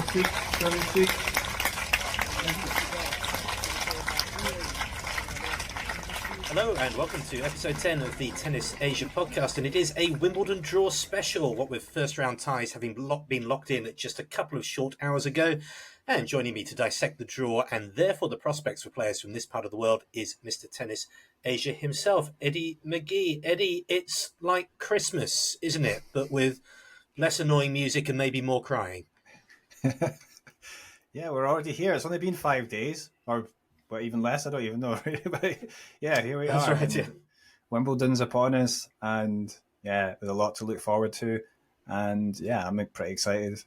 76, 76. Hello and welcome to episode 10 of the Tennis Asia podcast, and it is a Wimbledon draw special, what with first round ties having been locked in just a couple of short hours ago. And joining me to dissect the draw and therefore the prospects for players from this part of the world is Mr. Tennis Asia himself, Eddie McGee. Eddie, it's like Christmas, isn't it? But with less annoying music and maybe more crying. Yeah, we're already here. It's only been 5 days, or even less. I don't even know. But yeah, here we That's are. right, yeah. Wimbledon's upon us, and yeah, there's a lot to look forward to. And yeah, I'm pretty excited.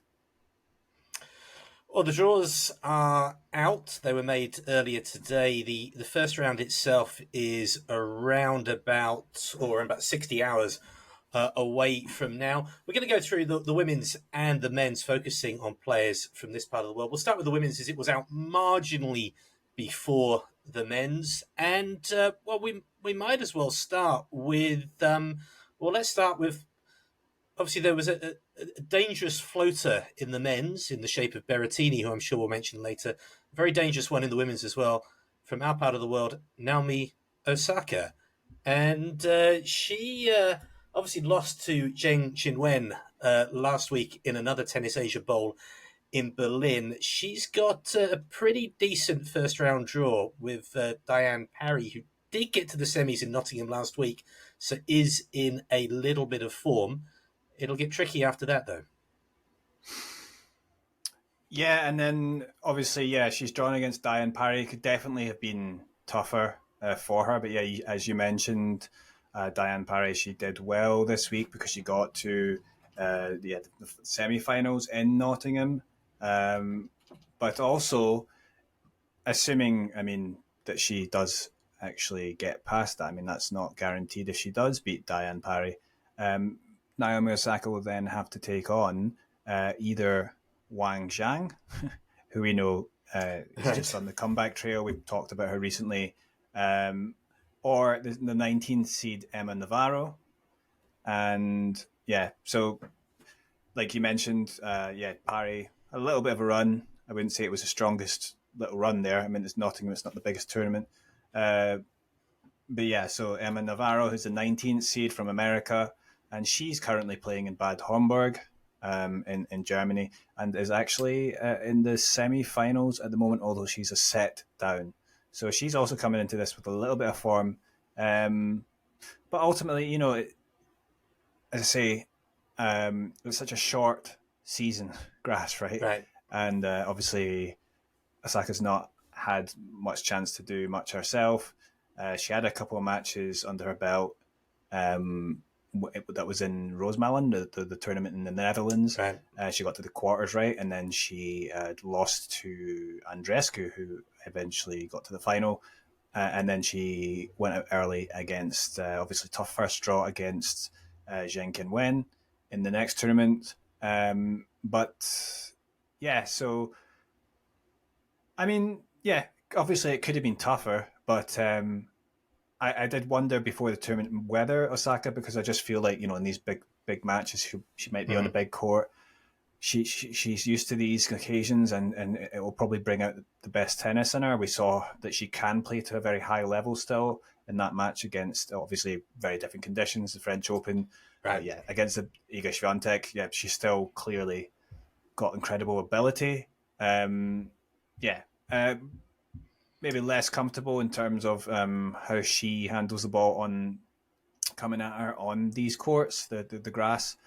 Well, the draws are out. They were made earlier today. The first round itself is around about 60 hours away from now. We're going to go through the women's and the men's, focusing on players from this part of the world. We'll start with the women's, as it was out marginally before the men's. And, we might as well start with, let's start with, obviously there was a dangerous floater in the men's in the shape of Berrettini, who I'm sure we'll mention later. A very dangerous one in the women's as well, from our part of the world, Naomi Osaka. And she obviously lost to Zheng Qinwen last week in another Tennis Asia Bowl in Berlin. She's got a pretty decent first-round draw with Diane Parry, who did get to the semis in Nottingham last week, so is in a little bit of form. It'll get tricky after that, though. Yeah, and then obviously, yeah, she's drawn against Diane Parry. Could definitely have been tougher for her. But yeah, as you mentioned, Diane Parry, she did well this week because she got to the semi-finals in Nottingham. But also, assuming, that she does actually get past that. That's not guaranteed if she does beat Diane Parry. Naomi Osaka will then have to take on either Wang Zhang, who we know is just on the comeback trail. We've talked about her recently. Or the 19th seed Emma Navarro. And yeah, so like you mentioned, Parry, a little bit of a run. I wouldn't say it was the strongest little run there. It's Nottingham, it's not the biggest tournament. But yeah, so Emma Navarro, who's the 19th seed from America, and she's currently playing in Bad Homburg in Germany, and is actually in the semi-finals at the moment, although she's a set down. So she's also coming into this with a little bit of form. But ultimately, as I say, it was such a short season, grass, right? Right. And obviously, Osaka's not had much chance to do much herself. She had a couple of matches under her belt. That was in Roosmalen, the tournament in the Netherlands. Right. She got to the quarters, right? And then she lost to Andreescu, who eventually got to the final. And then she went out early against, obviously, tough first draw against Zheng Qinwen in the next tournament. But, yeah, so, obviously it could have been tougher, but I did wonder before the tournament whether Osaka, because I just feel like, in these big matches, she might be on a big court. She's used to these occasions, and it will probably bring out the best tennis in her. We saw that she can play to a very high level still in that match against, obviously, very different conditions, the French Open. Right. Against the Iga Swiatek, she's still clearly got incredible ability. Maybe less comfortable in terms of how she handles the ball on coming at her on these courts, the grass.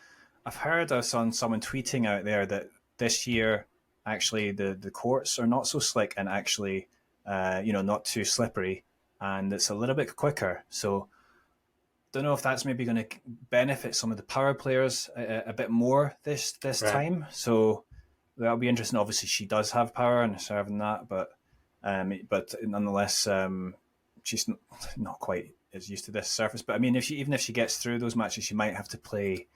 I've heard on someone tweeting out there that this year, actually, the courts are not so slick and actually, not too slippery, and it's a little bit quicker. So, don't know if that's maybe going to benefit some of the power players a bit more this right. time. So that'll be interesting. Obviously, she does have power and serving that, but nonetheless, she's not quite as used to this surface. But even if she gets through those matches, she might have to play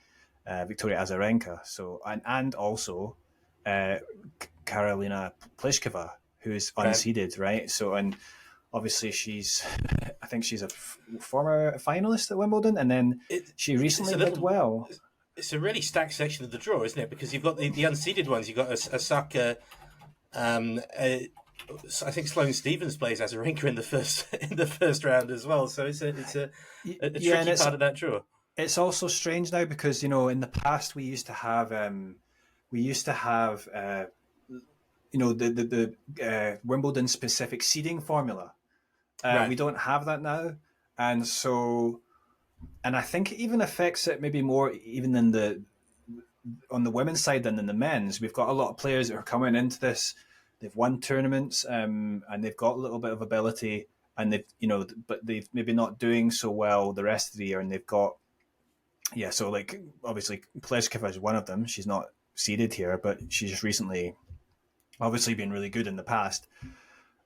Victoria Azarenka. So and also Karolina Pliskova, who is unseeded, right? So and obviously I think she's a former finalist at Wimbledon, and then she recently did well. it's a really stacked section of the draw, isn't it? Because you've got the unseeded ones. You've got Osaka. I think Sloane Stephens plays Azarenka in the first round as well. So it's a tricky part of that draw. It's also strange now because in the past we used to have the Wimbledon specific seeding formula. Right. We don't have that now, and I think it even affects it maybe more even on the women's side than in the men's. We've got a lot of players that are coming into this. They've won tournaments, and they've got a little bit of ability, and but they've maybe not doing so well the rest of the year, and they've got. Yeah, so like obviously Pleskova is one of them. She's not seeded here, but she's just recently obviously been really good in the past.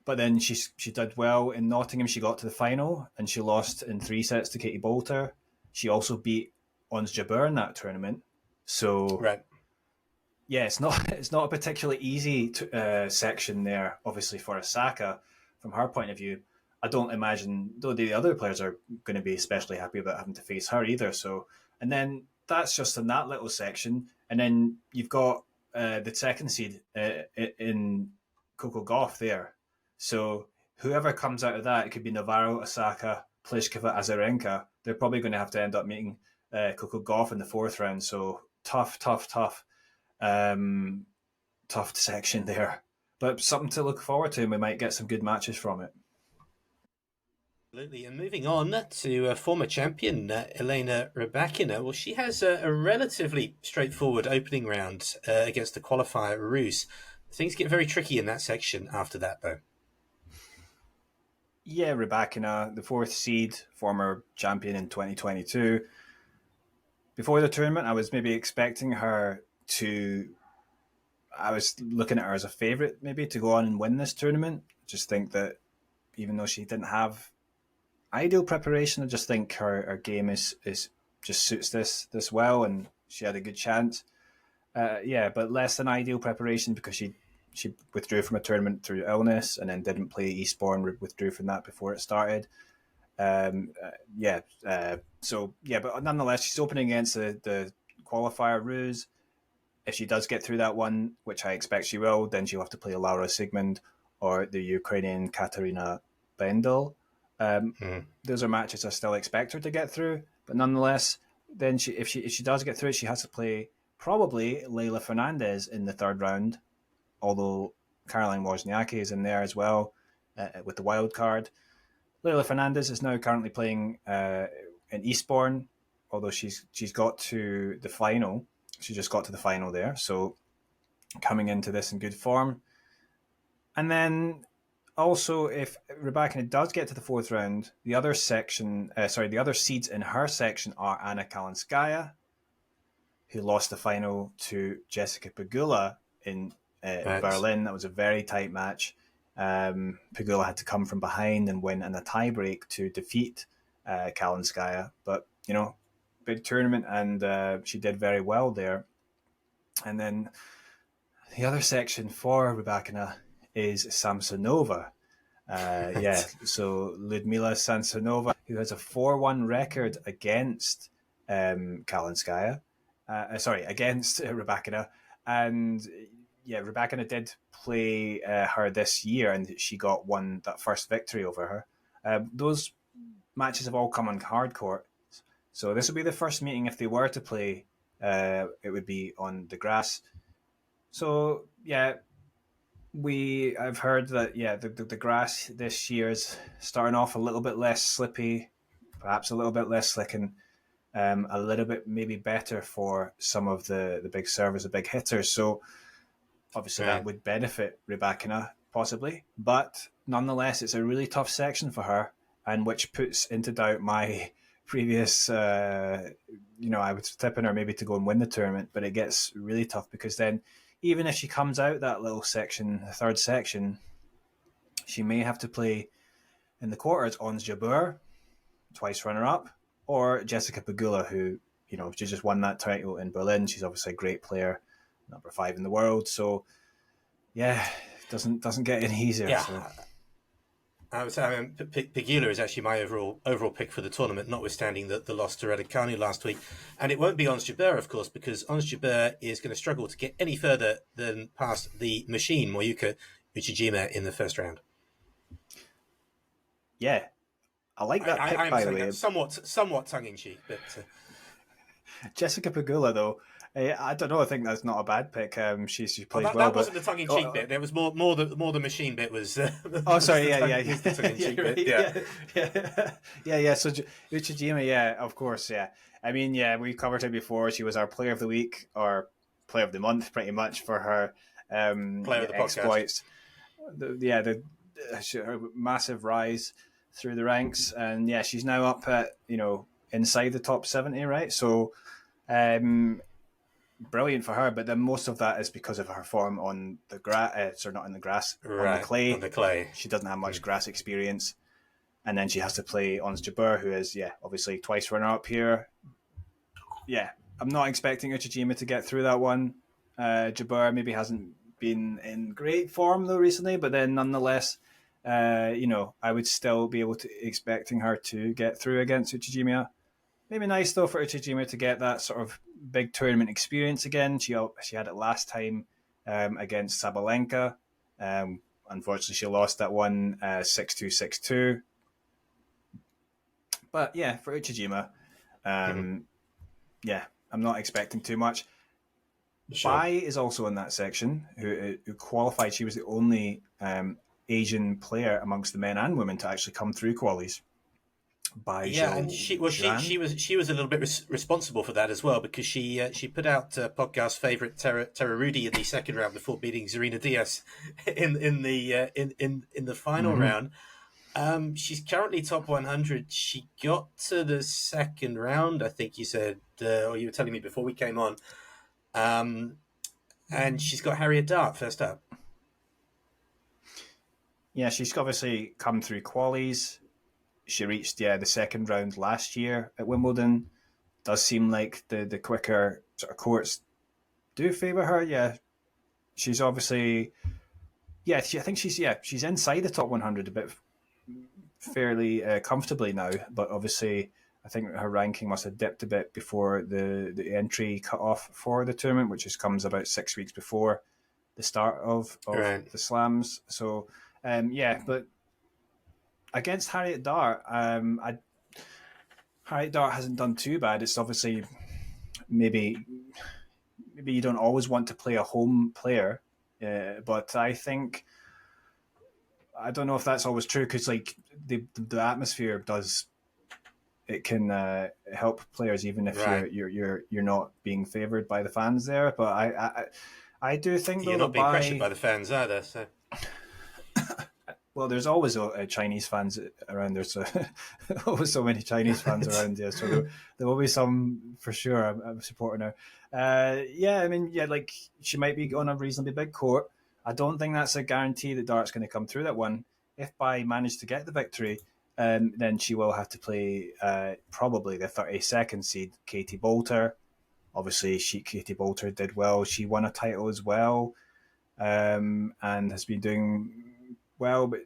But then she did well in Nottingham. She got to the final and she lost in 3 sets to Katie Bolter. She also beat Ons Jabeur in that tournament. So right. Yeah, it's not a particularly easy section there, obviously for Osaka from her point of view. I don't imagine though the other players are going to be especially happy about having to face her either. So. And then that's just in that little section. And then you've got the second seed in Coco Gauff there. So whoever comes out of that, it could be Navarro, Osaka, Pliskova, Azarenka. They're probably going to have to end up meeting Coco Gauff in the 4th round. So tough section there. But something to look forward to, and we might get some good matches from it. Absolutely. And moving on to former champion Elena Rybakina. Well, she has a relatively straightforward opening round against the qualifier Rus. Things get very tricky in that section after that, though. Yeah, Rybakina, the 4th seed, former champion in 2022. Before the tournament, I was maybe expecting her to. I was looking at her as a favourite, maybe, to go on and win this tournament. Just think that even though she didn't have ideal preparation, I just think her game is just suits this well, and she had a good chance. But less than ideal preparation because she withdrew from a tournament through illness and then didn't play Eastbourne, withdrew from that before it started. But nonetheless, she's opening against the qualifier Ruse. If she does get through that one, which I expect she will, then she'll have to play Laura Sigmund or the Ukrainian Katarina Bendel. Those are matches I still expect her to get through, but nonetheless, then if she does get through, she has to play probably Leila Fernandez in the 3rd round, although Caroline Wozniacki is in there as well with the wild card. Leila Fernandez is now currently playing in Eastbourne, although she's got to the final. She just got to the final there, so coming into this in good form. And then also, if Rybakina does get to the 4th round, the other seeds in her section are Anna Kalinskaya, who lost the final to Jessica Pegula in Berlin. That was a very tight match. Pegula had to come from behind and win in a tiebreak to defeat Kalinskaya. But, big tournament, and she did very well there. And then the other section for Rybakina is Samsonova. So Ludmila Samsonova, who has a 4-1 record against Kalinskaya. Against Rybakina. And Rybakina did play her this year, and she got that first victory over her. Those matches have all come on hard court. So this will be the first meeting. If they were to play, it would be on the grass. So, I've heard that the grass this year is starting off a little bit less slippy, perhaps a little bit less slick, and a little bit maybe better for some of the big servers, the big hitters. So obviously that would benefit Rybakina possibly, but nonetheless it's a really tough section for her, and which puts into doubt my previous. I was tipping her maybe to go and win the tournament, but it gets really tough because then, even if she comes out that little section, the 3rd section, she may have to play in the quarters Ons Jabeur, twice runner-up, or Jessica Pegula, who, she just won that title in Berlin. She's obviously a great player, number 5 in the world. So, doesn't get any easier. Yeah. So. I was saying Pegula is actually my overall pick for the tournament, notwithstanding the loss to Raducanu last week. And it won't be Ons Jabeur, of course, because Ons Jabeur is going to struggle to get any further than past the machine, Moyuka Uchijima, in the first round. Yeah, I like that pick, I am by the saying way. that somewhat tongue-in-cheek, but... Jessica Pegula, though, I don't know. I think that's not a bad pick. She plays well. That wasn't the tongue-in-cheek bit. There was more the machine bit was. Oh, sorry. Yeah. The tongue-in-cheek bit. Yeah. So Uchijima, yeah, of course, yeah. I mean, yeah, we covered her before. She was our player of the week or player of the month, pretty much, for her player of the exploits. Her massive rise through the ranks, and yeah, she's now up at inside the top 70, right? So, brilliant for her. But then most of that is because of her form on the grass, not on the grass, right, on the clay. On the clay, she doesn't have much grass experience, and then she has to play Ons Jabeur, who is obviously twice runner-up here. Yeah, I'm not expecting Uchijima to get through that one. Jabeur maybe hasn't been in great form though recently, but then nonetheless, I would still be expecting her to get through against Uchijima. Maybe nice though for Uchijima to get that sort of big tournament experience again. She had it last time against Sabalenka. Unfortunately, she lost that one 6-2, 6-2. But yeah, for Uchijima, I'm not expecting too much. Sure. Bai is also in that section who qualified. She was the only Asian player amongst the men and women to actually come through qualies. And she was a little bit responsible for that as well, because she put out podcast favorite Tara Rudy in the second round before beating Zarina Diaz in the final round. She's currently top 100. She got to the second round, I think you said, or you were telling me before we came on, and she's got Harriet Dart first up. Yeah, she's obviously come through qualies. She reached the second round last year at Wimbledon. Does seem like the quicker sort of courts do favour her. Yeah, she's obviously I think she's inside the top 100 a bit fairly comfortably now. But obviously, I think her ranking must have dipped a bit before the entry cut off for the tournament, which comes about 6 weeks before the start of right. the slams. So but against Harriet Dart, Harriet Dart hasn't done too bad. It's obviously maybe you don't always want to play a home player, but I don't know if that's always true, because like the atmosphere can help players even if you're not being favoured by the fans there. But I do think you're not being pressured by the fans either. So. Well, there's always Chinese fans around. There's always so many Chinese fans around there, so there will be some for sure. I'm supporting her. Like she might be on a reasonably big court. I don't think that's a guarantee that Dart's going to come through that one. If Bai managed to get the victory, then she will have to play probably the 32nd seed, Katie Bolter. Obviously, Katie Bolter did well. She won a title as well, and has been doing well, but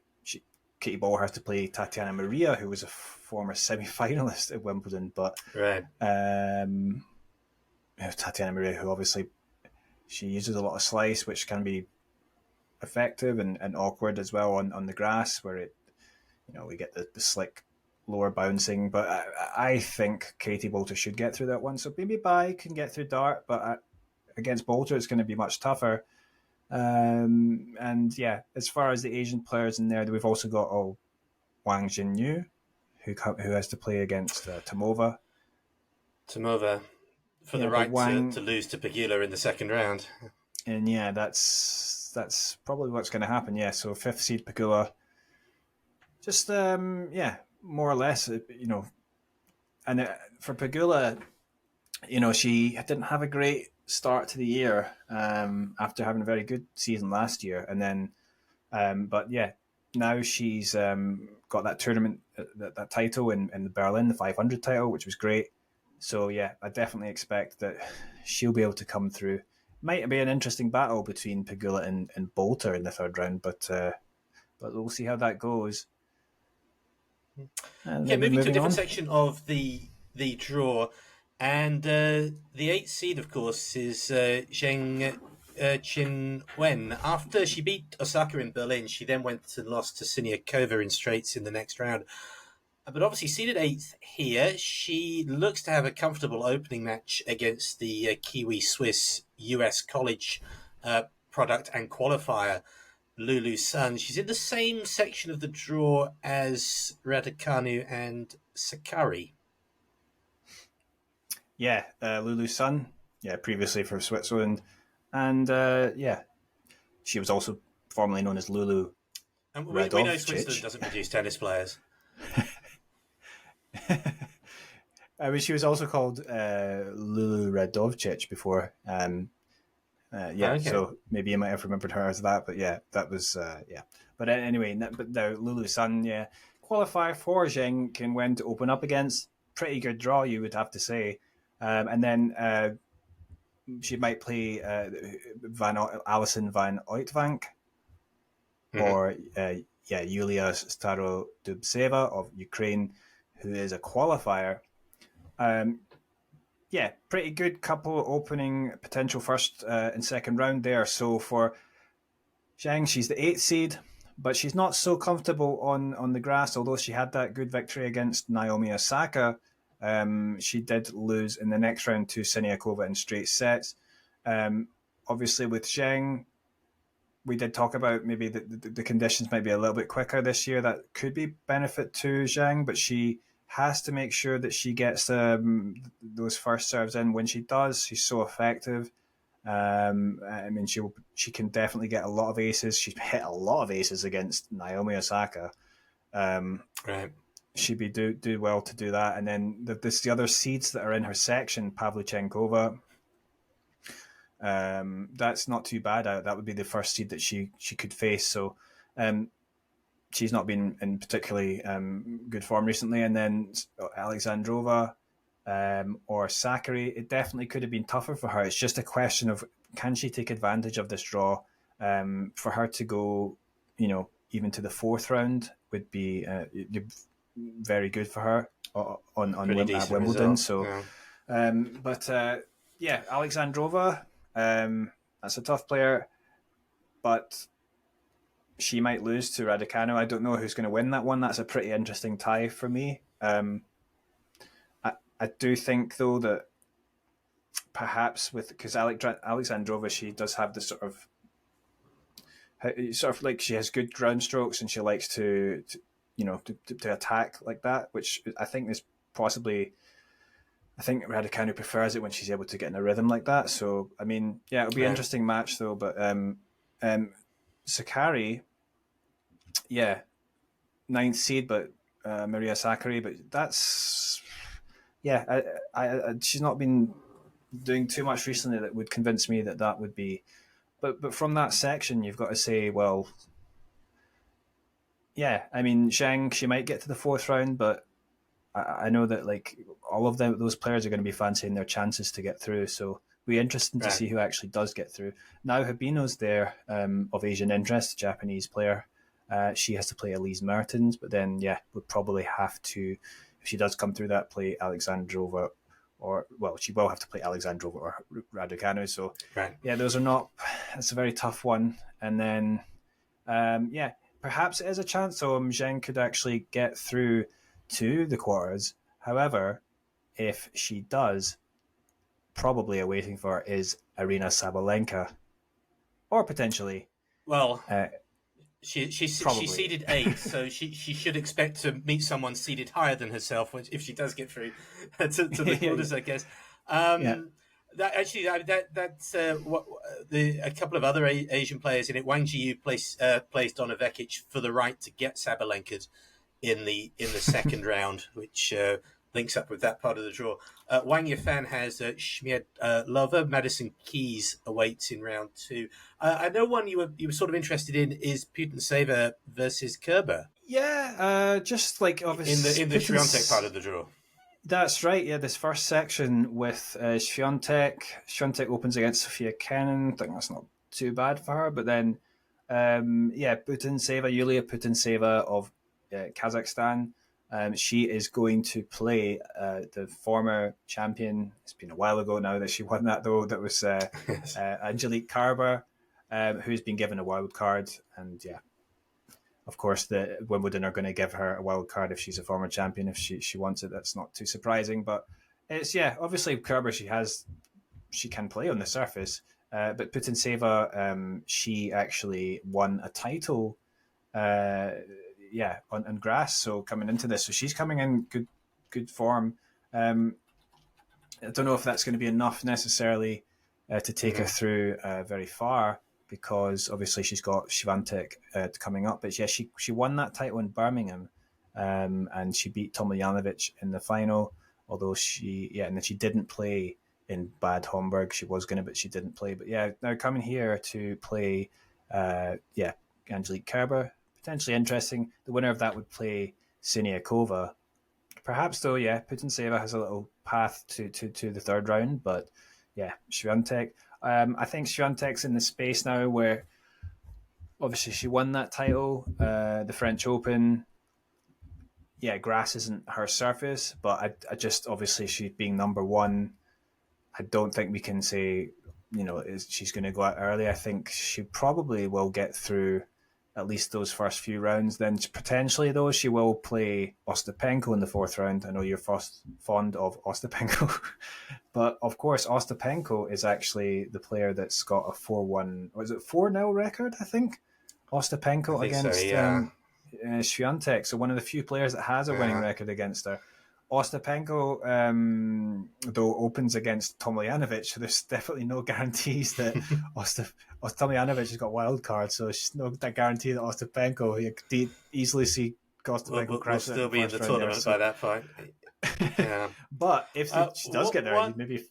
Katie Bolter has to play Tatiana Maria, who was a former semi-finalist at Wimbledon. But Tatiana Maria, who obviously she uses a lot of slice, which can be effective and awkward as well on the grass, where we get the slick lower bouncing. But I think Katie Bolter should get through that one. So maybe Bai can get through Dart, but against Bolter, it's going to be much tougher. As far as the Asian players in there, we've also got Wang Jinyu, who has to play against Tomova for the right to lose to Pegula in the second round. And that's probably what's going to happen. Yeah, so 5th seed Pegula, just more or less, And for Pegula, she didn't have a great start to the year after having a very good season last year, and then now she's got that tournament, that title in Berlin, the 500 title, which was great. So I definitely expect that she'll be able to come through. Might be an interesting battle between Pegula and Bolter in the third round, but we'll see how that goes. Okay, moving to a different on. section of the draw, and the eighth seed, of course, is Zheng Qinwen. After she beat Osaka in Berlin, she then went and lost to Siniakova in straights in the next round. But obviously, seeded eighth here, she looks to have a comfortable opening match against the Kiwi Swiss US college product and qualifier, Lulu Sun. She's in the same section of the draw as Raducanu and Sakari. Yeah, Lulu Sun. Yeah, previously for Switzerland. And she was also formerly known as Lulu And we know Switzerland Radovcic. doesn't produce tennis players. I mean, she was also called Lulu Radovcic before. Okay. So maybe you might have remembered her as that, but yeah, that was But anyway, but now Lulu Sun, qualifier for Zheng Qinwen to open up against. Pretty good draw, you would have to say. And then she might play Alison van Oitvank or Yulia Starodubtseva of Ukraine, who is a qualifier. Pretty good couple opening potential first and second round there. So for Zhang, she's the eighth seed, but she's not so comfortable on the grass, although she had that good victory against Naomi Osaka. She did lose in the next round to Siniakova in straight sets. Obviously, with Zheng, we did talk about maybe the conditions might be a little bit quicker this year. That could be benefit to Zheng, but she has to make sure that she gets those first serves in. When she does, she's so effective. I mean, she can definitely get a lot of aces. She's hit a lot of aces against Naomi Osaka. Right. She'd be do well to do that. And then there's the other seeds that are in her section. Pavlyuchenkova. That's not too bad. That would be the first seed that she could face. So she's not been in particularly good form recently. And then Alexandrova or Sakari, it definitely could have been tougher for her. It's just a question of can she take advantage of this draw? For her to go, even to the fourth round would be very good for her on Wimbledon. Result. So, yeah. Alexandrova, that's a tough player, but she might lose to Raducanu. I don't know who's going to win that one. That's a pretty interesting tie for me. I do think though that perhaps because Alexandrova, she does have this sort of like she has good ground strokes and she likes to attack like that, which I think is possibly. I think Raducanu prefers it when she's able to get in a rhythm like that. So I mean, yeah, it'll be an interesting match though. But Sakari, ninth seed, but Maria Sakkari, but that's she's not been doing too much recently that would convince me that would be. But from that section, you've got to say, well, I mean, Shang, she might get to the fourth round, but I know that like all of those players are going to be fancying their chances to get through. So it'll be interesting to see who actually does get through. Now Habino's there of Asian interest, Japanese player. She has to play Elise Mertens, but then would probably have to, if she does come through that, play Alexandrova, she will have to play Alexandrova or Raducanu. So those are not. It's a very tough one. And then perhaps it is a chance. So Zheng could actually get through to the quarters. However, if she does, probably awaiting for her is Arina Sabalenka, or potentially. Well, she's seeded 8th, so she should expect to meet someone seeded higher than herself if she does get through to the quarters, I guess. That's what a couple of other Asian players in it. Wang Jiyu placed Donna Vekic for the right to get Sabalenka in the second round, which links up with that part of the draw. Wang Yifan has Shmiedlova. Madison Keys awaits in round 2. I know one you were sort of interested in is Putintseva versus Kerber. Just like obviously in the Swiatek part of the draw. That's right. Yeah, this first section with Swiatek. Swiatek opens against Sofia Kenin. I think that's not too bad for her. But then, Yulia Putintseva of Kazakhstan. She is going to play the former champion. It's been a while ago now that she won that, though. That was Angelique Kerber, who's been given a wild card. And yeah, of course, the Wimbledon are going to give her a wild card if she's a former champion. If she wants it, that's not too surprising. But it's obviously Kerber. She can play on the surface. But Putintseva, she actually won a title. On grass. So coming into this, so she's coming in good form. I don't know if that's going to be enough necessarily to take her through very far, because obviously she's got Swiatek coming up. But yeah, she won that title in Birmingham, and she beat Tomljanovic in the final. Although and then she didn't play in Bad Homburg. She was going to, but she didn't play. But yeah, now coming here to play, Angelique Kerber. Potentially interesting. The winner of that would play Siniakova. Perhaps, though, Putintseva has a little path to the third round, but yeah, Swiatek. I think Swiatek's in the space now where obviously she won that title, the French Open. Yeah, grass isn't her surface, but I just, obviously she being number one, I don't think we can say, she's going to go out early. I think she probably will get through at least those first few rounds. Then potentially, though, she will play Ostapenko in the fourth round. I know you're fond of Ostapenko. But, of course, Ostapenko is actually the player that's got a 4-1, or is it 4-0 record, I think? Ostapenko against Swiatek. So one of the few players that has a winning record against her. Ostapenko, though, opens against Tomljanovic, so there's definitely no guarantees that Tomljanovic has got wild cards, so there's no guarantee that Ostapenko, you could easily see Ostapenko crash. We'll still be in the tournament by that point. Yeah. But if she does get there, maybe,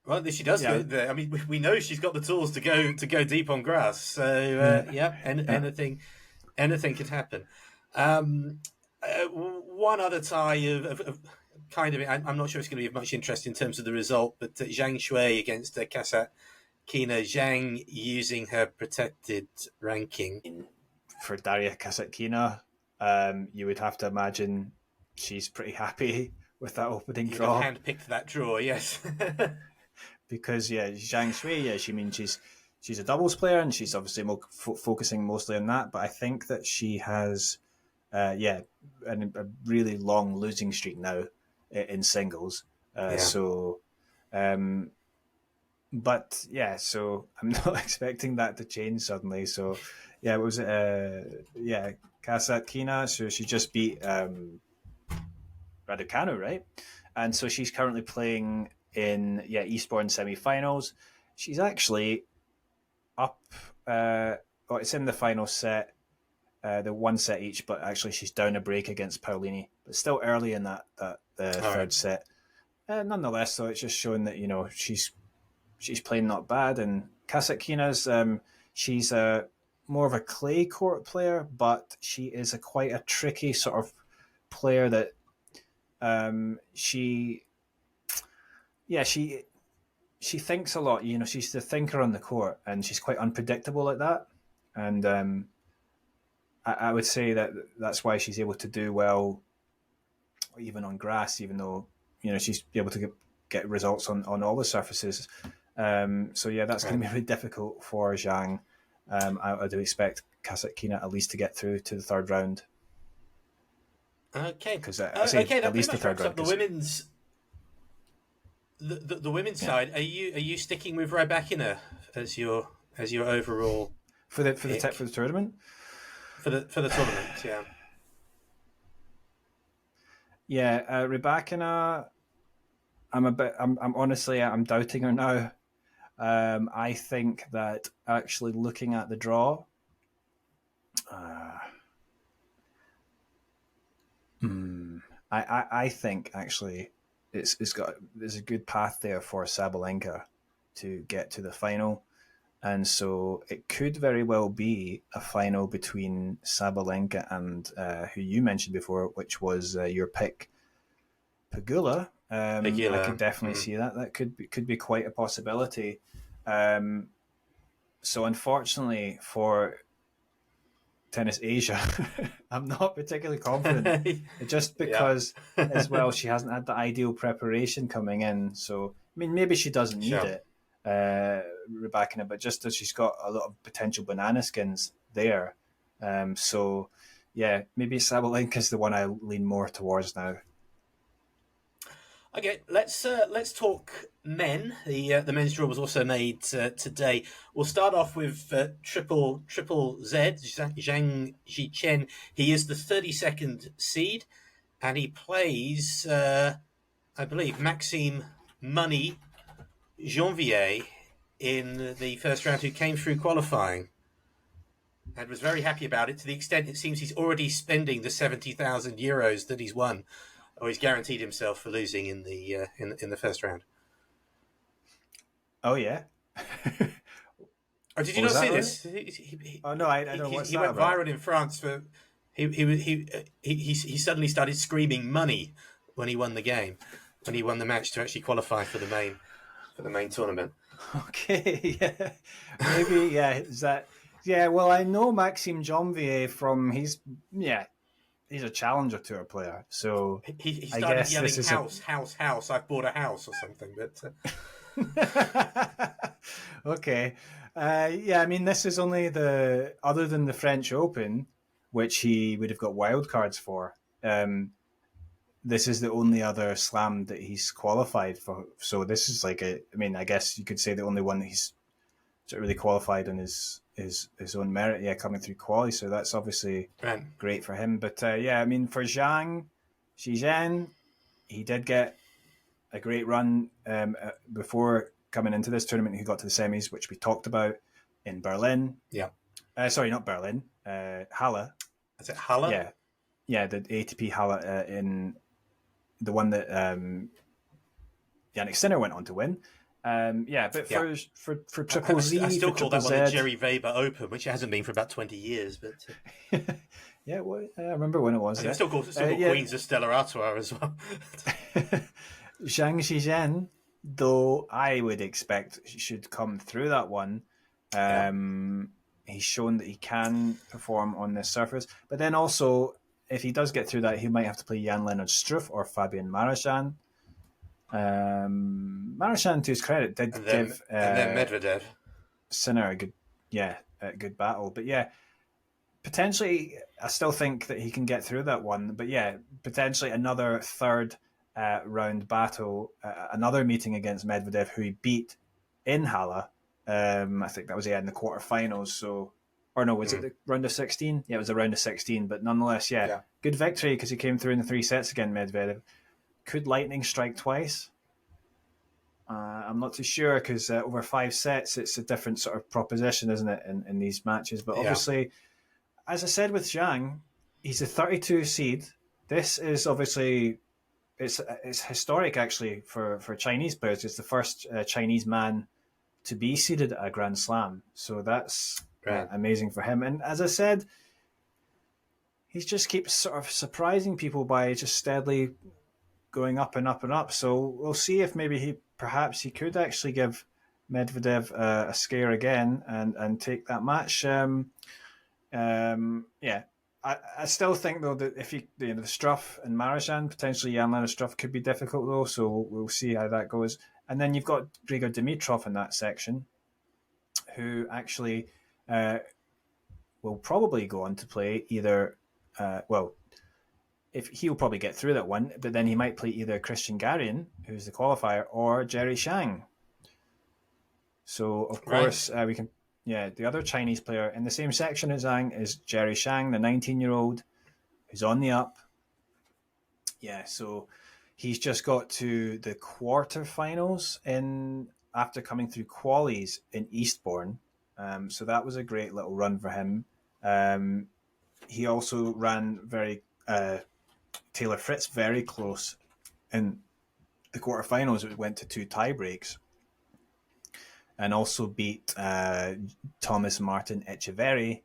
Well, if she does go there, I mean, we know she's got the tools to go deep on grass. So anything could happen. One other tie of kind of, I'm not sure it's going to be of much interest in terms of the result, but Zhang Shui against Kasatkina. Zhang using her protected ranking. For Daria Kasatkina, you would have to imagine she's pretty happy with that opening draw. Handpicked that draw, yes. Because Zhang Shui, she's a doubles player, and she's obviously focusing mostly on that. But I think that she has, a really long losing streak now in singles. So I'm not expecting that to change suddenly. So it was Kasatkina. So she just beat Raducanu, right? And so she's currently playing in Eastbourne semi-finals. She's actually up. It's in the final set, the one set each, but actually she's down a break against Paolini, but still early in that third set. Nonetheless, so it's just showing that she's playing not bad. And Kasatkina's she's more of a clay court player, but she is quite a tricky sort of player that she thinks a lot. She's the thinker on the court, and she's quite unpredictable like that. And I would say that's why she's able to do well even on grass, even though she's able to get results on all the surfaces. That's going to be really difficult for Zhang. I do expect Kasatkina at least to get through to the third round. Okay, because at least the third round. The women's. The women's side, are you sticking with Rybakina as your overall for the tournament? For the tournament, yeah. Yeah, Rybakina. I'm honestly doubting her now. I think that actually looking at the draw, I think actually there's a good path there for Sabalenka to get to the final, and so it could very well be a final between Sabalenka and who you mentioned before, which was your pick, Pegula. I could definitely see that. That could be quite a possibility. So unfortunately for Tennis Asia. I'm not particularly confident, just Yeah. because as well she hasn't had the ideal preparation coming in. So I mean, maybe she doesn't need Sure. it, Rybakina, but just that she's got a lot of potential banana skins there. So yeah, maybe Sabalenka is the one I lean more towards now. Okay, let's talk men. The men's draw was also made today. We'll start off with triple Z, Zhang Zhizhen. He is the 32nd seed, and he plays, I believe, Maxime Money Janvier in the first round, who came through qualifying and was very happy about it, to the extent it seems he's already spending the 70,000 euros that he's won, or he's guaranteed himself for losing in the in the first round. Oh yeah. Oh, did you Oh, not was that see right? this? Oh no, I don't know what's He that went about. viral in France for he suddenly started screaming money when he won the game, when he won the match to actually qualify for the main tournament. Okay, yeah, maybe, yeah. Is that? Yeah, well, I know Maxime Janvier from he's a challenger tour player, so He I started guess this yelling is a house, house, house. I've bought a house or something. But okay. Yeah, I mean, this is only the other than the French Open, which he would have got wild cards for. This is the only other slam that he's qualified for. So this is like I mean, I guess you could say the only one that he's sort of really qualified on his own merit. Yeah, coming through quali. So that's obviously right. great for him. But yeah, I mean, for Zhang Zhizhen, he did get a great run before coming into this tournament. He got to the semis, which we talked about in Berlin. Yeah. Sorry, not Berlin. Halle. Is it Halle? Yeah, yeah, the ATP Halle in the one that Yannick Sinner went on to win. Yeah, but Yeah. for Triple Z, I still for call Triple that one the Z, Jerry Weber Open, which it hasn't been for about 20 years. But yeah, well, I remember when it was. I still call Yeah. Queens of Stella Artois as well. Zhang Zhizhen, though, I would expect should come through that one. Yeah. He's shown that he can perform on this surface, but then also, if he does get through that, he might have to play Jan Leonard Struff or Fabian Marozsan. Marozsan, to his credit, did give And then Medvedev. Sinner a good battle, but yeah, potentially, I still think that he can get through that one. But yeah, potentially another third round battle, another meeting against Medvedev, who he beat in Halle. I think that was in the quarterfinals. So, or no, was it the round of 16? Yeah, it was the round of 16. But nonetheless, yeah. Good victory because he came through in the 3 sets again, Medvedev. Could lightning strike twice? I'm not too sure because over 5 sets, it's a different sort of proposition, isn't it, in these matches? But obviously, as I said with Zhang, he's a 32 seed. This is obviously it's historic actually for Chinese players. It's the first Chinese man to be seeded at a Grand Slam, so that's amazing for him. And as I said, he just keeps sort of surprising people by just steadily going up and up and up. So we'll see if maybe he could actually give Medvedev a scare again and take that match. Yeah, I still think though that if the Struff and Marozsan, potentially Jan Leonard Struff could be difficult though. So we'll see how that goes. And then you've got Grigor Dimitrov in that section, who actually will probably go on to play either. If he'll probably get through that one, but then he might play either Christian Garin, who's the qualifier, or Jerry Shang. So of course we can. Yeah, the other Chinese player in the same section as Zhang is Jerry Shang, the 19-year-old who's on the up. Yeah, so he's just got to the quarterfinals after coming through qualies in Eastbourne. So that was a great little run for him. He also ran Taylor Fritz very close in the quarterfinals. It went to 2 tie breaks. And also beat Thomas Martin Echeverry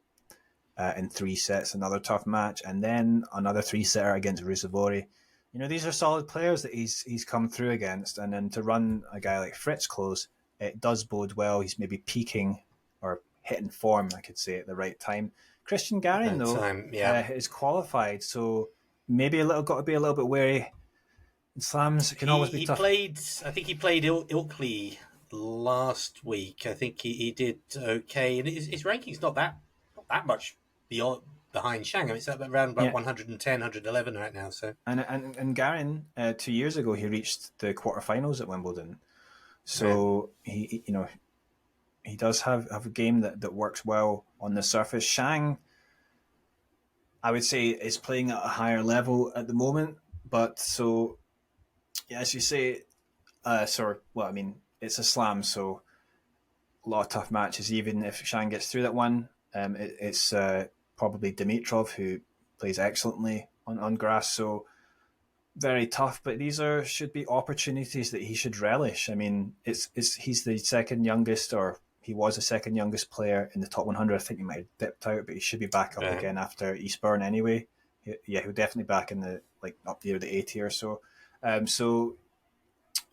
in 3 sets, another tough match, and then another 3-setter against Rusevori. These are solid players that he's come through against, and then to run a guy like Fritz close, it does bode well. He's maybe peaking or hitting form, I could say, at the right time. Christian Garin, that though, time. Yeah, is qualified, so maybe got to be a little bit wary. In slams, it can always be he tough. played. I think he played Ilkley last week. I think he did okay, and his ranking's not that much beyond behind Shang. I mean, it's around about Yeah, 110, 111 right now. So and Garin, 2 years ago, he reached the quarterfinals at Wimbledon. yeah. So he does have a game that works well on the surface. Shang, I would say, is playing at a higher level at the moment, but so yeah, as you say, well, I mean, it's a slam, so a lot of tough matches. Even if Shang gets through that one, it's probably Dimitrov who plays excellently on grass. So very tough, but these should be opportunities that he should relish. I mean, he's the second youngest, or he was the second youngest player in the top 100. I think he might have dipped out, but he should be back up Right. again after Eastbourne anyway. He'll definitely back in the up near the 80 or so.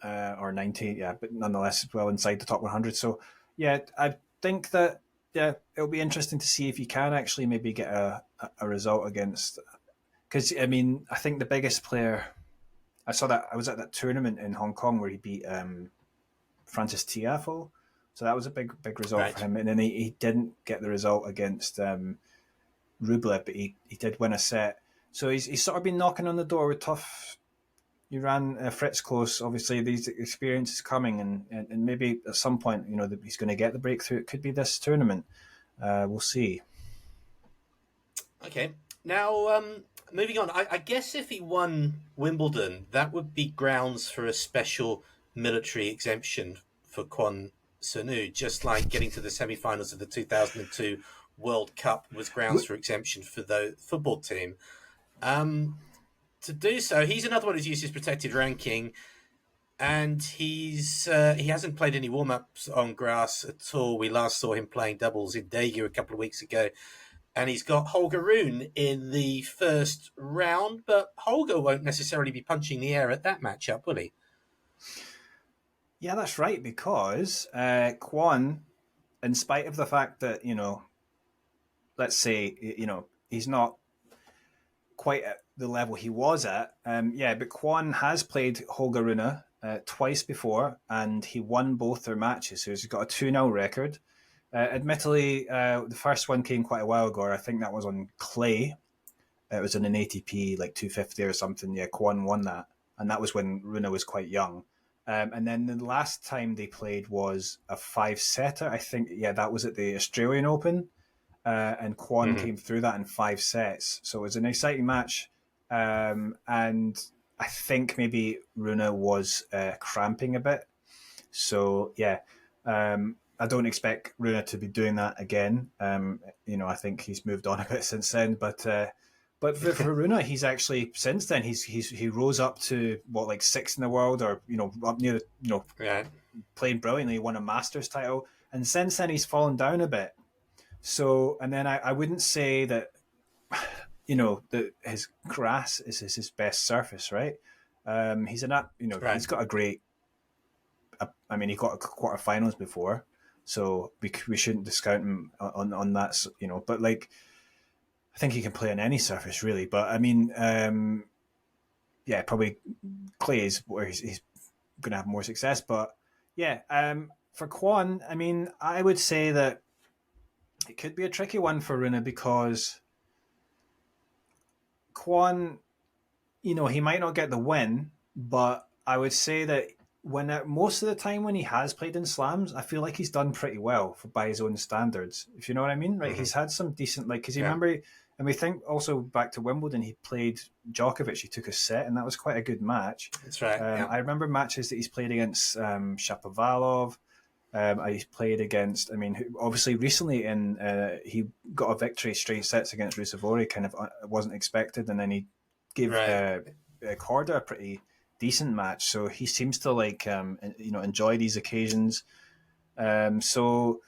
Or 90, yeah, but nonetheless, well inside the top 100. So, yeah, I think that it'll be interesting to see if you can actually maybe get a result against. Because I mean, I think the biggest player I saw that I was at that tournament in Hong Kong where he beat Francis Tiafoe. So that was a big result for Right. him. And then he didn't get the result against Rublev, but he did win a set. So he's sort of been knocking on the door with tough. You ran Fritz close. Obviously, these experiences coming, and maybe at some point, he's going to get the breakthrough. It could be this tournament. We'll see. Okay. Now, moving on. I guess if he won Wimbledon, that would be grounds for a special military exemption for Kwon Soonwoo, just like getting to the semi-finals of the 2002 World Cup was grounds for exemption for the football team. Um, to do so, he's another one who's used his protected ranking, and he hasn't played any warm-ups on grass at all. We last saw him playing doubles in Daegu a couple of weeks ago, and he's got Holger Rune in the first round, but Holger won't necessarily be punching the air at that matchup, will he? Yeah, that's right. Because Kwon, in spite of the fact that let's say he's not quite at the level he was at. But Kwon has played Holger Rune twice before, and he won both their matches. So he's got a 2-0 record. Admittedly, the first one came quite a while ago. I think that was on clay. It was in an ATP like 250 or something. Yeah, Kwon won that, and that was when Rune was quite young. And then the last time they played was a 5-setter. I think, that was at the Australian Open, and Kwon Mm-hmm. came through that in 5 sets. So it was an exciting match, and I think maybe Rune was cramping a bit. So I don't expect Rune to be doing that again. I think he's moved on a bit since then, but for Rune, he's actually since then he rose up to like sixth in the world, or up near Right. playing brilliantly, won a Masters title, and since then he's fallen down a bit. So, and then I wouldn't say that that his grass is his best surface, right? He's Right. he's got a great. I mean, he got a quarterfinals before, so we shouldn't discount him on that. But like, I think he can play on any surface really. But I mean, probably clay is where he's going to have more success. But for Kwon, I mean, I would say that it could be a tricky one for Rune because Kwon, he might not get the win, but I would say that most of the time when he has played in slams, I feel like he's done pretty well by his own standards. If you know what I mean, right? Mm-hmm. He's had some decent, because you Yeah. remember, and we think also back to Wimbledon, he played Djokovic. He took a set, and that was quite a good match. That's right. Yeah. I remember matches that he's played against Shapovalov. He's played against. I mean, obviously, recently he got a victory straight sets against Rusevori. Kind of wasn't expected, and then he gave Right. Korda a pretty decent match. So he seems to enjoy these occasions. So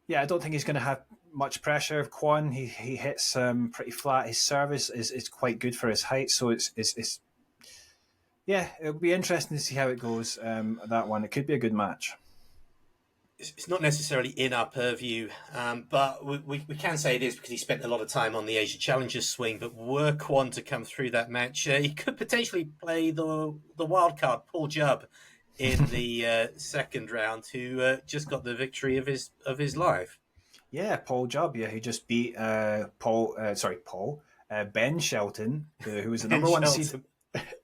I don't think he's going to have much pressure of Kwon. He hits pretty flat. His service is quite good for his height. So it's it'll be interesting to see how it goes. That one, it could be a good match. it's not necessarily in our purview, but we can say it is because he spent a lot of time on the Asia Challengers swing. But were Kwon to come through that match, he could potentially play the wild card, Paul Jubb, in the second round, who just got the victory of his life. Yeah, Paul Jubb. Yeah, who just beat Ben Shelton, who was the number one seed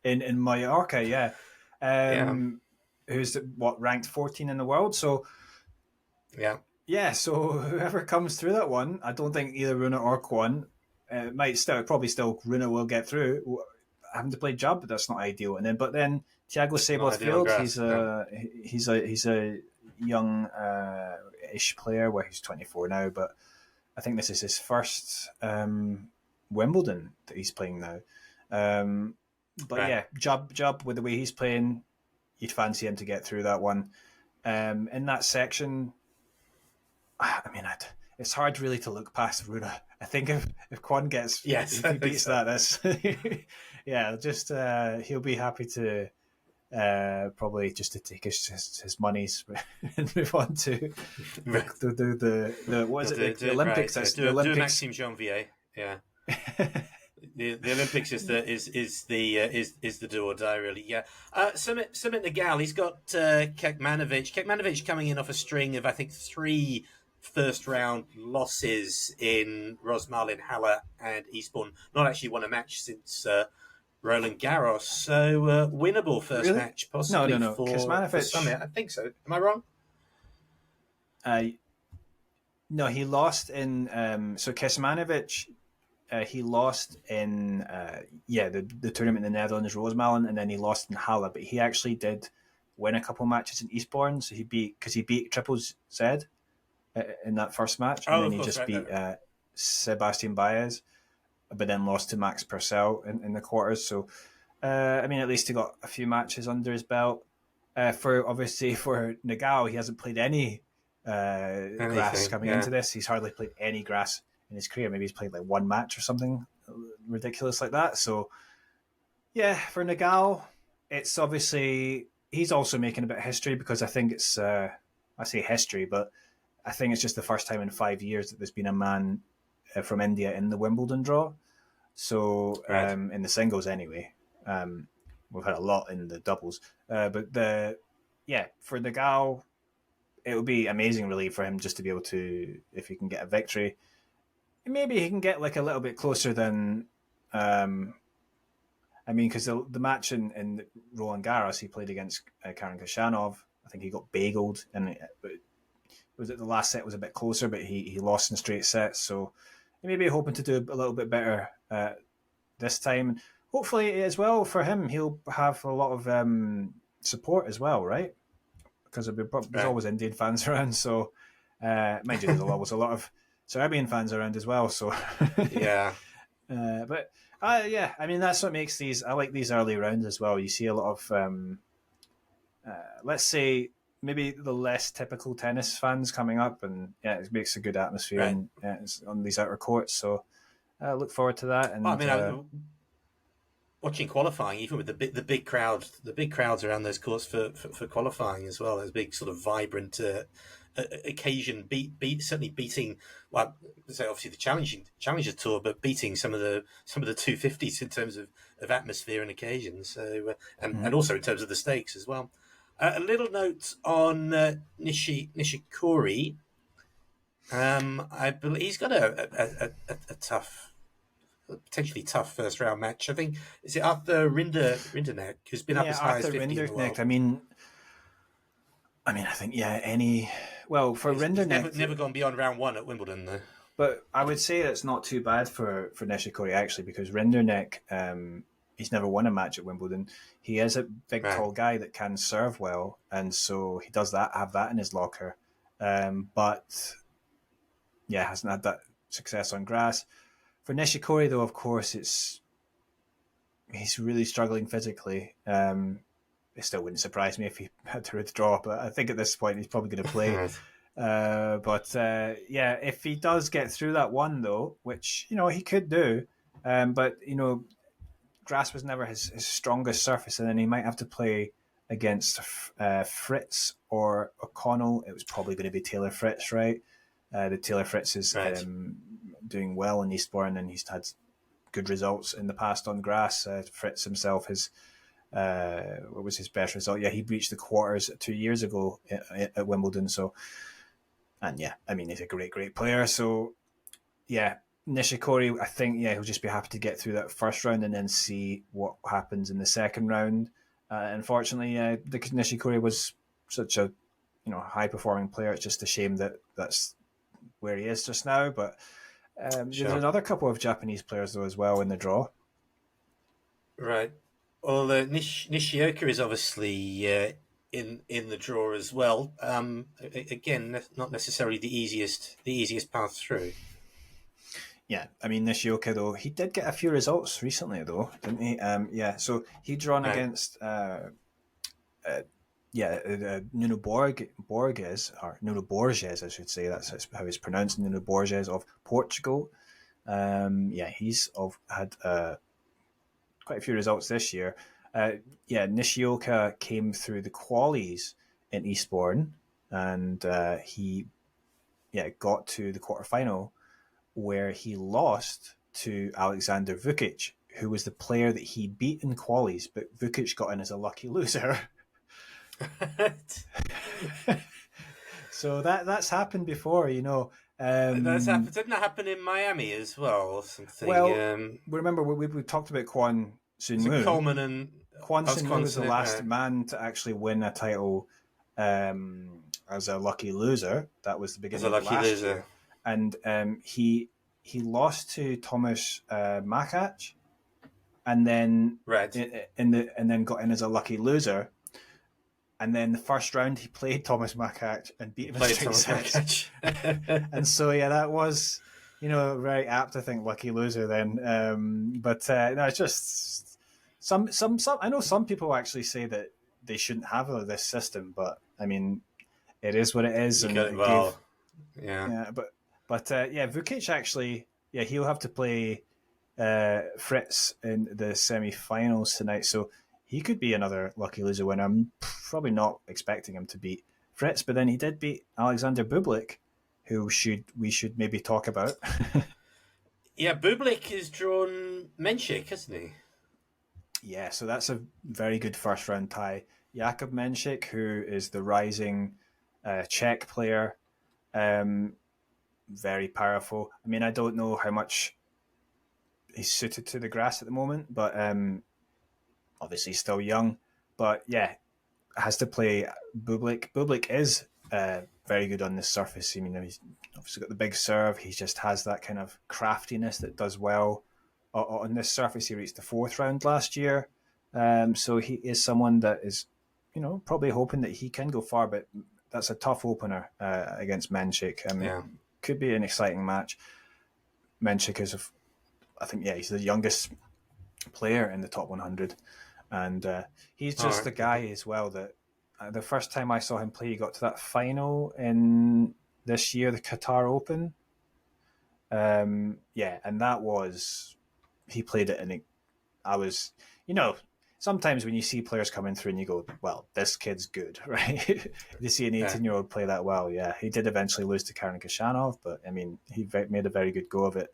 in Mallorca. Yeah, Yeah, who's ranked 14 in the world. So yeah. yeah, so whoever comes through that one, I don't think either Runa or Kwon probably still Runa will get through. Having to play Jubb, that's not ideal. But then Thiago Seyboth-Field, he's a young ish player where he's 24 now, but I think this is his first Wimbledon that he's playing now. Yeah, Jubb with the way he's playing, you'd fancy him to get through that one. In that section, I mean, it's hard really to look past Runa. I think if Kwon if he beats that, that's yeah, just he'll be happy to probably just to take his monies and move on to the what is it, the Olympics? Right. The Olympics. Maxime Janvier, yeah. The Olympics is the do or die, really. Yeah. Sumit Nagal, he's got Kekmanovic. Kekmanovic coming in off a string of, I think, 3 first round losses in Rosmalen, Halle, and Eastbourne. Not actually won a match since Roland Garros. So winnable first match, possibly. No. For Sumit. I think so. Am I wrong? No, he lost in. So Kecmanovic, he lost in the tournament in the Netherlands, Rosmalen, and then he lost in Halle. But he actually did win a couple matches in Eastbourne. So he beat Triple Z in that first match, and then he just beat Sebastian Baez, but then lost to Max Purcell in the quarters. So I mean, at least he got a few matches under his belt. For Nagal, he hasn't played any grass coming into this. He's hardly played any grass in his career. Maybe he's played like one match or something ridiculous like that. So yeah, for Nagal, it's obviously he's also making a bit of history because I think it's I say history, but I think it's just the first time in 5 years that there's been a man from India in the Wimbledon draw. So in the singles anyway, we've had a lot in the doubles, but for Nagal, it would be amazing really for him just to be able to, if he can get a victory, maybe he can get like a little bit closer than I mean, because the match in Roland Garros, he played against Karen Khachanov. I think he got bageled, and the last set was a bit closer, but he lost in straight sets. So he may be hoping to do a little bit better this time. Hopefully as well for him, he'll have a lot of support as well, right? Because there's always Indian fans around. So mind you, there's always a lot of Serbian fans around as well. So yeah. I mean, that's what makes these. I like these early rounds as well. You see a lot of, let's say, maybe the less typical tennis fans coming up, and it makes a good atmosphere on these outer courts. So I look forward to that. And watching qualifying, even with the big crowds around those courts for qualifying as well. There's a big sort of vibrant occasion, certainly beating. Well, say obviously the Challenger Tour, but beating some of the 250s in terms of atmosphere and occasion. So and also in terms of the stakes as well. A little note on Nishikori. I believe he's got a tough, potentially tough first round match. I think is it Arthur Rinderknecht, who's been up as high as 50 in the world. I mean, I think for Rinderknecht, never gone beyond round 1 at Wimbledon though. But I would say it's not too bad for Nishikori actually, because Rinderknecht, he's never won a match at Wimbledon. He is a big, tall guy that can serve well, and so he does have that in his locker. But hasn't had that success on grass. For Nishikori, though, of course, he's really struggling physically. It still wouldn't surprise me if he had to withdraw, but I think at this point he's probably going to play. If he does get through that one, though, which he could do, but grass was never his strongest surface, and then he might have to play against Fritz or O'Connell. It was probably going to be Taylor Fritz, right? The Taylor Fritz is doing well in Eastbourne, and he's had good results in the past on grass. Fritz himself has what was his best result? Yeah, he reached the quarters 2 years ago at Wimbledon. So, and yeah, I mean, he's a great player. So, yeah, Nishikori, I think, yeah, he'll just be happy to get through that first round and then see what happens in the second round. Unfortunately, Nishikori was such a high performing player. It's just a shame that that's where he is just now. But there's another couple of Japanese players though as well in the draw. Right. Well, Nishioka is obviously in the draw as well. Again, not necessarily the easiest path through. Yeah, I mean Nishioka though, he did get a few results recently though, didn't he? Yeah, so he'd drawn against Nuno Borges, or Nuno Borges, I should say. That's how it's pronounced. Nuno Borges of Portugal. He's had quite a few results this year. Nishioka came through the qualies in Eastbourne, and he got to the quarterfinal, where he lost to Alexander Vukic, who was the player that he beat in qualies, but Vukic got in as a lucky loser. So that's happened before, That's happened. Didn't that happen in Miami as well, or something? Well, remember we talked about Kwon Soonwoo. Coleman and Kwon Soonwoo was the last man to actually win a title as a lucky loser. That was the beginning of last year. And he lost to Thomas Makac, and then and then got in as a lucky loser. And then the first round he played Thomas Makac and beat him in straight sets. And so that was very apt, I think, lucky loser then. No, it's just some. I know some people actually say that they shouldn't have this system, but I mean, it is what it is. And Vukic actually, he'll have to play Fritz in the semi-finals tonight, so he could be another lucky loser winner. I'm probably not expecting him to beat Fritz, but then he did beat Alexander Bublik, who we should maybe talk about. Yeah, Bublik has drawn Menchik, hasn't he? Yeah, so that's a very good first round tie. Jakub Menchik, who is the rising Czech player, very powerful. I mean, I don't know how much he's suited to the grass at the moment, but obviously he's still young. But yeah, has to play Bublik. Bublik is very good on this surface. I mean, he's obviously got the big serve. He just has that kind of craftiness that does well on this surface. He reached the fourth round last year. So he is someone that is, probably hoping that he can go far, but that's a tough opener against Menchik. Could be an exciting match. Menchik is, he's the youngest player in the top 100. And he's just the guy as well that the first time I saw him play, he got to that final in this year, the Qatar Open. And that was, he played it, and I was, sometimes when you see players coming through and you go, well, this kid's good, right? You see an 18-year-old play that well, he did eventually lose to Karen Khachanov, but I mean, he made a very good go of it.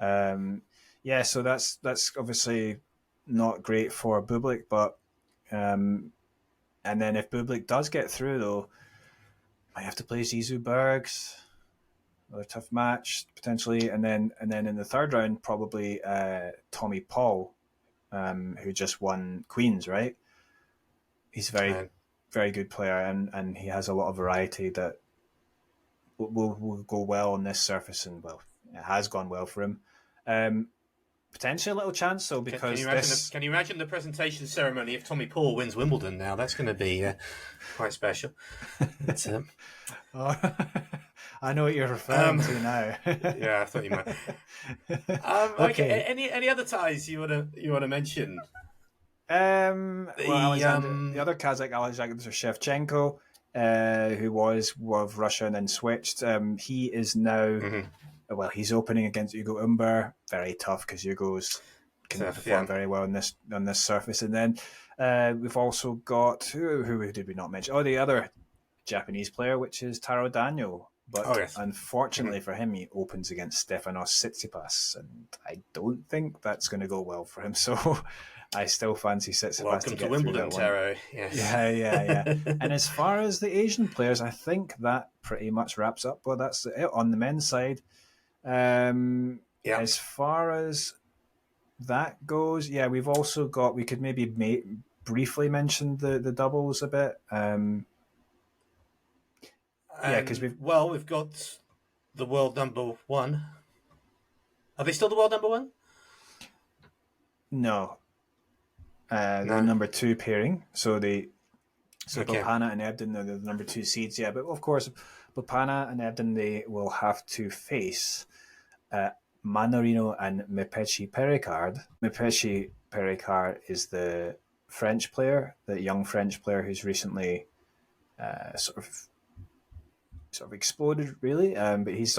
So that's obviously not great for Bublik, but and then if Bublik does get through, though, might have to play Zizou Bergs, another tough match potentially, and then in the third round probably Tommy Paul, who just won Queens, right? He's a very very good player, and he has a lot of variety that will go well on this surface, and well, it has gone well for him. Potentially a little chance, though, because can you imagine the presentation ceremony if Tommy Paul wins Wimbledon now? That's going to be quite special. I know what you're referring to now. Yeah, I thought you might. Okay. Any other ties you want to mention? The other Kazakh, Alexander Shevchenko, who was of Russia and then switched. He is now. Well, he's opening against Ugo Umber. Very tough because Ugo's can perform very well on this surface. And then we've also got who did we not mention? Oh, the other Japanese player, which is Taro Daniel. But unfortunately for him, he opens against Stefanos Tsitsipas, and I don't think that's going to go well for him. So I still fancy Tsitsipas Welcome to Wimbledon, Taro. Yes. Yeah. And as far as the Asian players, I think that pretty much wraps up. Well, that's it on the men's side. As far as that goes, we've also got. We could maybe briefly mention the doubles a bit. Because we've got the world number one. Are they still the world number one? No. They're number two pairing. So Bopana and Ebden are the number two seeds. Yeah, but of course, Bopana and Ebden, they will have to face Manarino and Mepechi Pericard. Mepechi Pericard is the French player, the young French player who's recently sort of exploded, really. But he's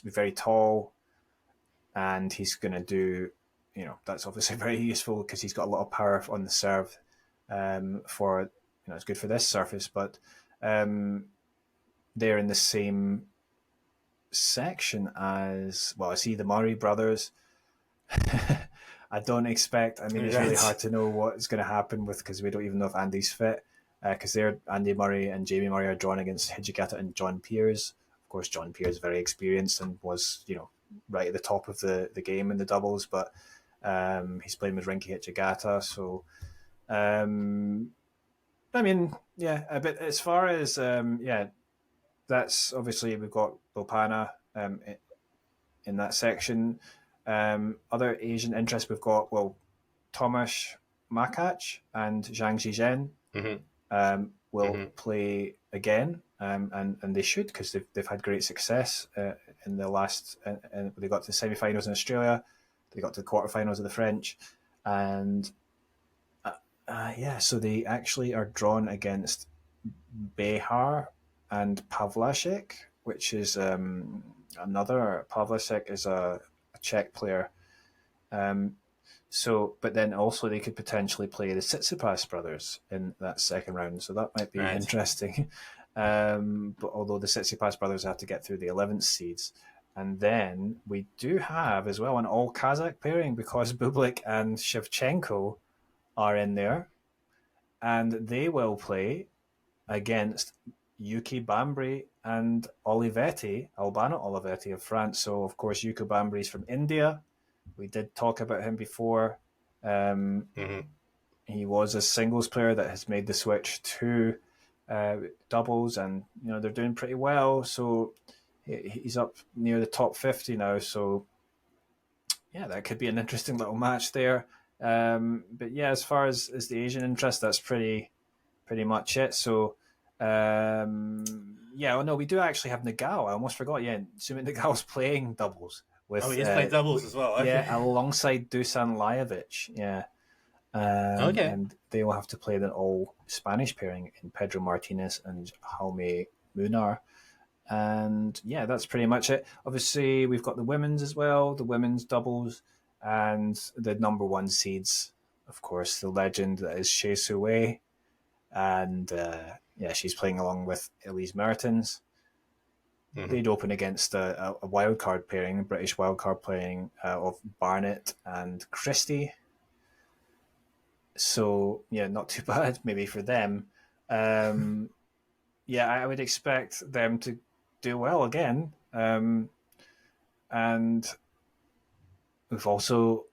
very tall, and he's going to do, that's obviously very useful because he's got a lot of power on the serve. It's good for this surface, but they're in the same section as, I see the Murray brothers. I don't expect. I mean, it's really hard to know what's going to happen because we don't even know if Andy's fit. Because Andy Murray and Jamie Murray are drawn against Hijikata and John Peers. Of course, John Peers is very experienced and was, right at the top of the game in the doubles, but he's playing with Rinky Hijikata. So, but as far as, that's obviously we've got Bopana in that section. Other Asian interests, we've got, Tomasz Makach and Zhang Zhizhen. Will play again, and they should, because they've had great success in the last. And they got to the semi-finals in Australia, they got to the quarterfinals of the French, and so they actually are drawn against Behar and Pavlasek, which is another. Pavlasek is a Czech player. But then also they could potentially play the Tsitsipas brothers in that second round, so that might be interesting. But although the Tsitsipas brothers have to get through the 11th seeds, and then we do have as well an all Kazakh pairing because Bublik and Shevchenko are in there, and they will play against Yuki Bambri and Albano Olivetti of France. So of course Yuki Bambri is from India. We did talk about him before. He was a singles player that has made the switch to doubles, and they're doing pretty well. So he's up near the top 50 now. So that could be an interesting little match there. But as far as the Asian interest, that's pretty much it. So we do actually have Nagal. I almost forgot. Sumit Nagal's playing doubles. He's playing doubles as well. Okay. Alongside Dusan Lajovic. And they will have to play the all Spanish pairing in Pedro Martinez and Jaume Munar. And that's pretty much it. Obviously, we've got the women's as well, the women's doubles, and the number one seeds. Of course, the legend that is Shea Suwei, and she's playing along with Elise Mertens. They'd open against a wildcard pairing, a British wildcard pairing of Barnett and Christie. So, not too bad maybe for them. I would expect them to do well again. And we've also,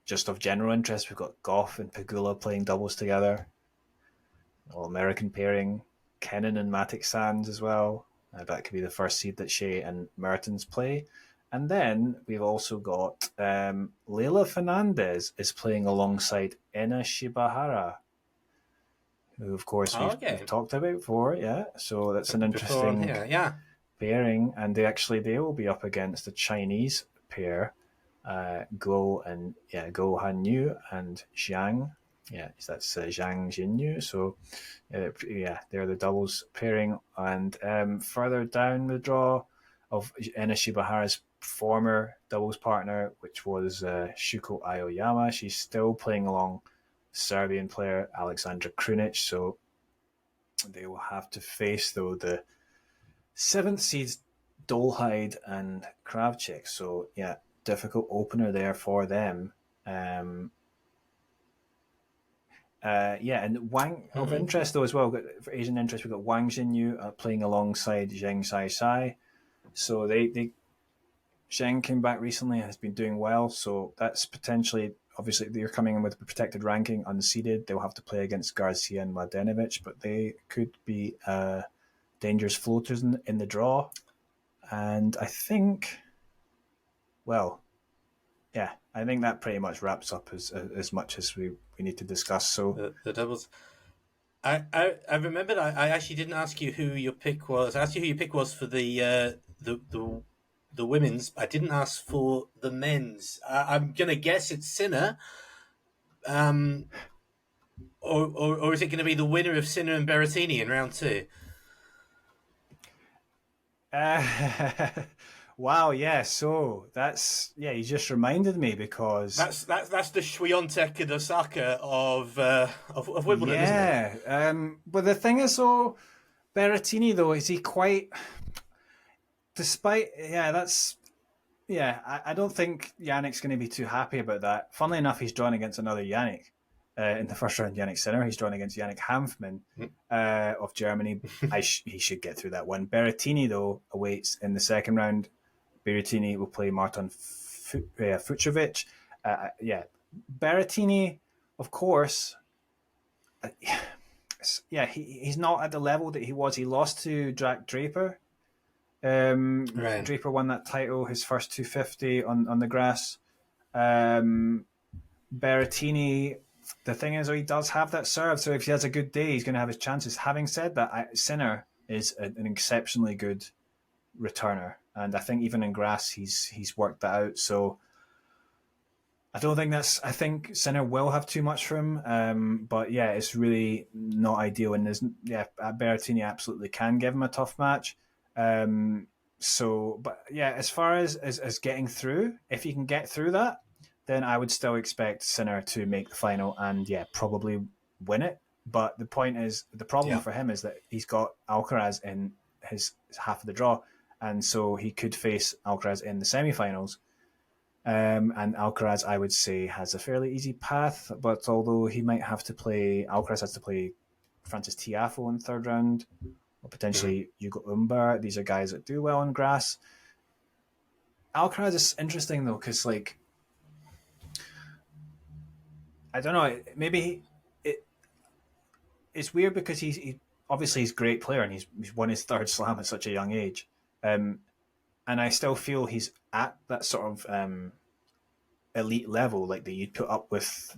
just of general interest, we've got Goff and Pegula playing doubles together. All American pairing. Kennan and Matic Sands as well. That could be the first seed that Shea and Mertens play. And then we've also got Leila Fernandez is playing alongside Ena Shibahara, who, of course, we've talked about before. So that's an interesting pairing. And they will be up against the Chinese pair, Go Han Yu and Zhang. That's Zhang Jinyu. So, they're the doubles pairing. And further down the draw of Ena Shibahara's former doubles partner, which was Shuko Aoyama. She's still playing along Serbian player Aleksandra Krunic, so they will have to face, though, the seventh seeds Dolhide and Kravchik. So, yeah, difficult opener there for them. And Wang, of interest, though, as well, for Asian interest, we've got Wang Xinyu playing alongside Zheng Sai. So Shang came back recently and has been doing well. So that's potentially, obviously, they're coming in with a protected ranking, unseeded. They'll have to play against Garcia and Mladenovic, but they could be dangerous floaters in the draw. And I think, well, yeah, I think that pretty much wraps up as much as we need to discuss. So the doubles. I remembered I actually didn't ask you who your pick was. I asked you who your pick was for the women's. I didn't ask for the men's. I'm gonna guess it's Sinner. Or is it going to be the winner of Sinner and Berrettini in round 2? Wow, yeah. So you just reminded me, because that's the Swiatek and Osaka of Wimbledon, isn't it? But the thing is, though, Berrettini, though, is he quite? Despite I don't think Yannick's going to be too happy about that. Funnily enough, he's drawn against another Yannick. In the first round, Yannick Sinner. He's drawn against Yannick Hanfmann of Germany. He should get through that one. Berrettini, though, awaits in the second round. Berrettini will play Marton Fucsovics. Berrettini, of course, he's not at the level that he was. He lost to Jack Draper. Right. Draper won that title, his first 250 on the grass. Berrettini, the thing is, he does have that serve, so if he has a good day, he's going to have his chances. Having said that, Sinner is an exceptionally good returner, and I think even in grass, he's worked that out. So I don't think I think Sinner will have too much for him, but yeah, it's really not ideal. And Berrettini absolutely can give him a tough match. But yeah, as far as getting through, if he can get through that, then I would still expect Sinner to make the final and, probably win it. But the point is, the problem for him is that he's got Alcaraz in his half of the draw, and so he could face Alcaraz in the semi-finals. And Alcaraz, I would say, has a fairly easy path, but although Alcaraz has to play Francis Tiafoe in the third round, or potentially Hugo Umbar. These are guys that do well on grass. Alcaraz is interesting, though, because, I don't know. Maybe it's weird because he obviously he's a great player and he's won his third slam at such a young age, and I still feel he's at that sort of elite level, that you'd put up with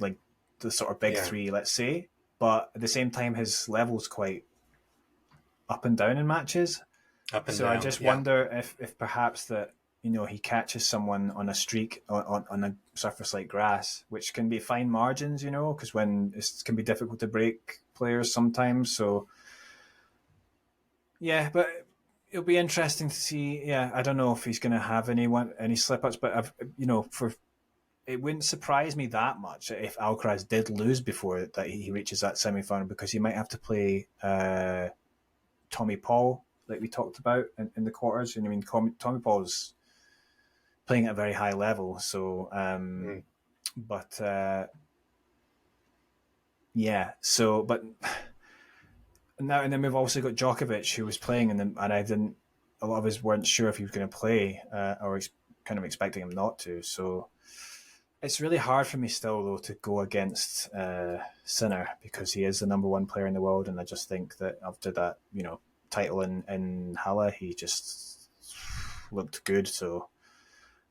the sort of big three, let's say. But at the same time, his level's quite up and down in matches. I just wonder if perhaps that he catches someone on a streak on a surface like grass, which can be fine margins, because when it can be difficult to break players sometimes. So, but it'll be interesting to see. I don't know if he's going to have any slip ups, but it wouldn't surprise me that much if Alcaraz did lose before that he reaches that semi final, because he might have to play Tommy Paul, like we talked about in the quarters. And I mean, Tommy Paul's playing at a very high level. So, but now and then we've also got Djokovic, who was playing, and a lot of us weren't sure if he was going to play, or kind of expecting him not to. So it's really hard for me still, though, to go against Sinner, because he is the number one player in the world, and I just think that after that, title in Halle, he just looked good. So,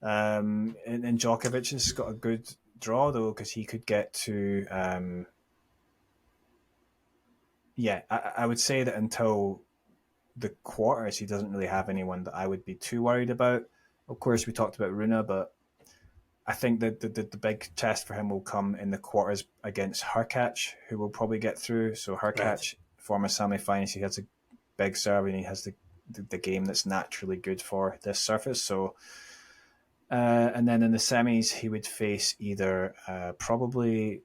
and Djokovic has got a good draw, though, because he could get to. I would say that until the quarters, he doesn't really have anyone that I would be too worried about. Of course, we talked about Rune, but I think that the big test for him will come in the quarters against Hurkacz, who will probably get through. So Hurkacz, former semi-finalist, he has a big serve and he has the game that's naturally good for this surface. So And then in the semis, he would face either the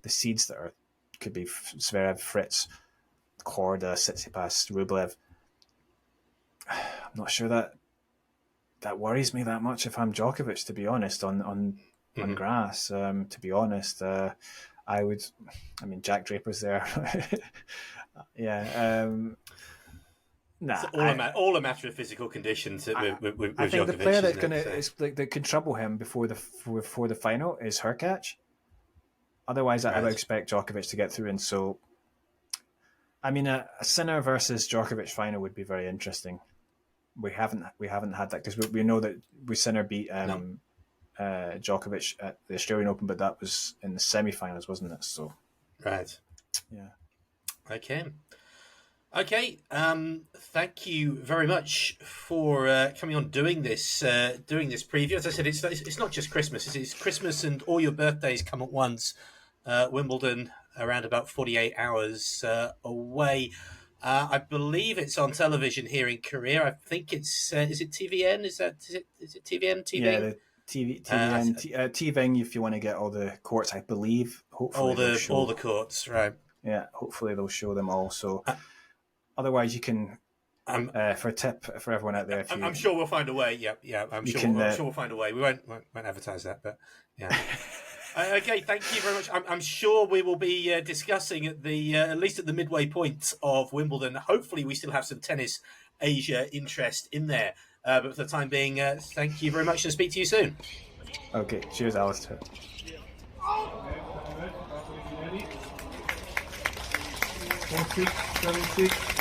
seeds that could be Zverev, Fritz, Korda, Tsitsipas, Rublev. I'm not sure that worries me that much if I'm Djokovic, to be honest, on grass. To be honest, I would. I mean, Jack Draper's there. Yeah. It's all a matter of physical conditions with I think Djokovic, the player that can trouble him before the final is Hurkacz. Otherwise, I would expect Djokovic to get through. And so, I mean, a Sinner versus Djokovic final would be very interesting. We haven't had that because we know that Sinner beat Djokovic at the Australian Open, but that was in the semi-finals, wasn't it? So, right, yeah, okay. Thank you very much for coming on doing this preview. As I said, it's not just Christmas; it's Christmas and all your birthdays come at once. Wimbledon around about 48 hours away. I believe it's on television here in Korea. I think it's is it TVN? Is it TVN? TVN? Yeah, the TVN, TVN. If you want to get all the courts, I believe. Hopefully, all the courts, right? Yeah, hopefully they'll show them all. So, otherwise, you can. For a tip for everyone out there, I'm sure we'll find a way. Yeah. I'm sure we'll find a way. We won't advertise that, but yeah. Okay, thank you very much. I'm sure we will be discussing at least at the midway point of Wimbledon. Hopefully, we still have some tennis Asia interest in there. But for the time being, thank you very much, and speak to you soon. Okay, cheers, Alastair. 6, 7, 6.